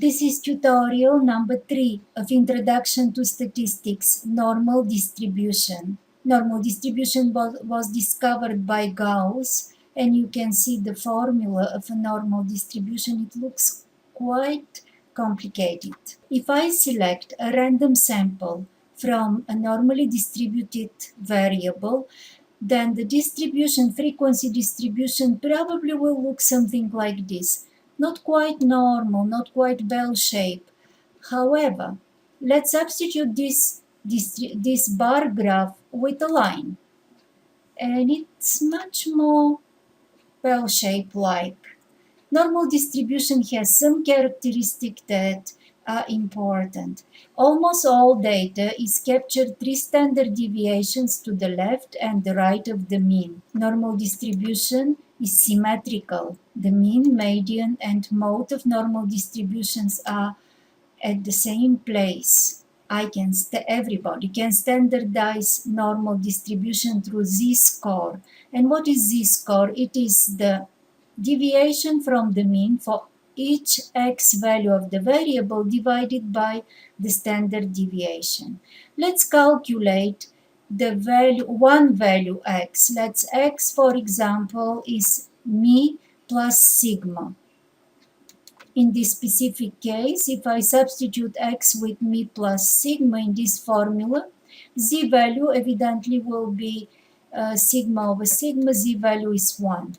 This is tutorial number 3 of Introduction to Statistics, Normal Distribution. Normal distribution was discovered by Gauss, and you can see the formula of a normal distribution. It looks quite complicated. If I select a random sample from a normally distributed variable, then the distribution, frequency distribution, probably will look something like this. Not quite normal, not quite bell shape. However, let's substitute this bar graph with a line. And it's much more bell shape like. Normal distribution has some characteristics that are important. Almost all data is captured 3 standard deviations to the left and the right of the mean. Normal distribution is symmetrical. The mean, median, and mode of normal distributions are at the same place. Everybody can standardize normal distribution through z-score. And what is z-score? It is the deviation from the mean for each x value of the variable divided by the standard deviation. Let's calculate the value, one value x. Let's x, for example, is me plus sigma. In this specific case, if I substitute x with me plus sigma in this formula, z value evidently will be sigma over sigma, z value is 1.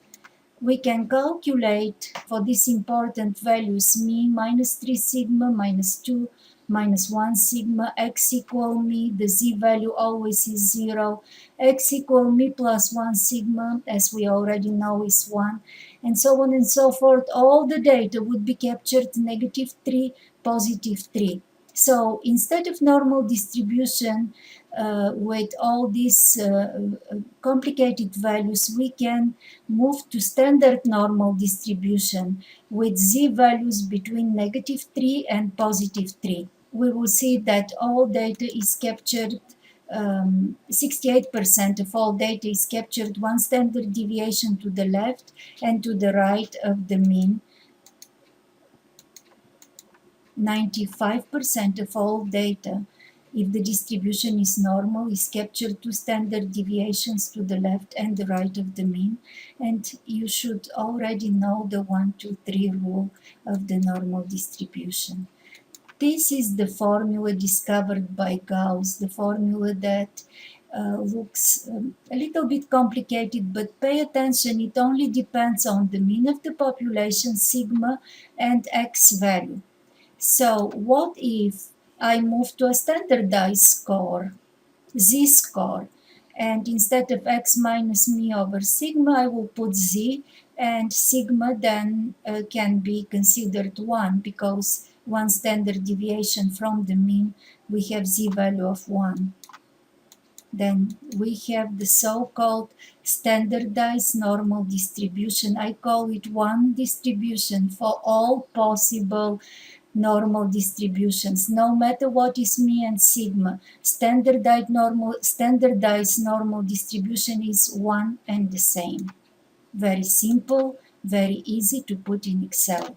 We can calculate for these important values me minus 3 sigma, minus 2, minus 1 sigma, x equal me, the z value always is 0, x equal me plus 1 sigma, as we already know, is 1, and so on and so forth. All the data would be captured negative 3, positive 3. So instead of normal distribution with all these complicated values, we can move to standard normal distribution with z values between negative 3 and positive 3. We will see that all data is captured, 68% of all data is captured one standard deviation to the left and to the right of the mean. 95% of all data, if the distribution is normal, is captured two standard deviations to the left and the right of the mean. And you should already know the 1, 2, 3 rule of the normal distribution. This is the formula discovered by Gauss, the formula that looks a little bit complicated, but pay attention, it only depends on the mean of the population, sigma, and x value. So what if I move to a standardized score, z-score, and instead of x minus me over sigma, I will put z, and sigma then can be considered 1, because one standard deviation from the mean, we have z value of 1. Then we have the so-called standardized normal distribution. I call it one distribution for all possible normal distributions, no matter what is me and sigma. Standardized normal distribution is one and the same. Very simple, very easy to put in Excel.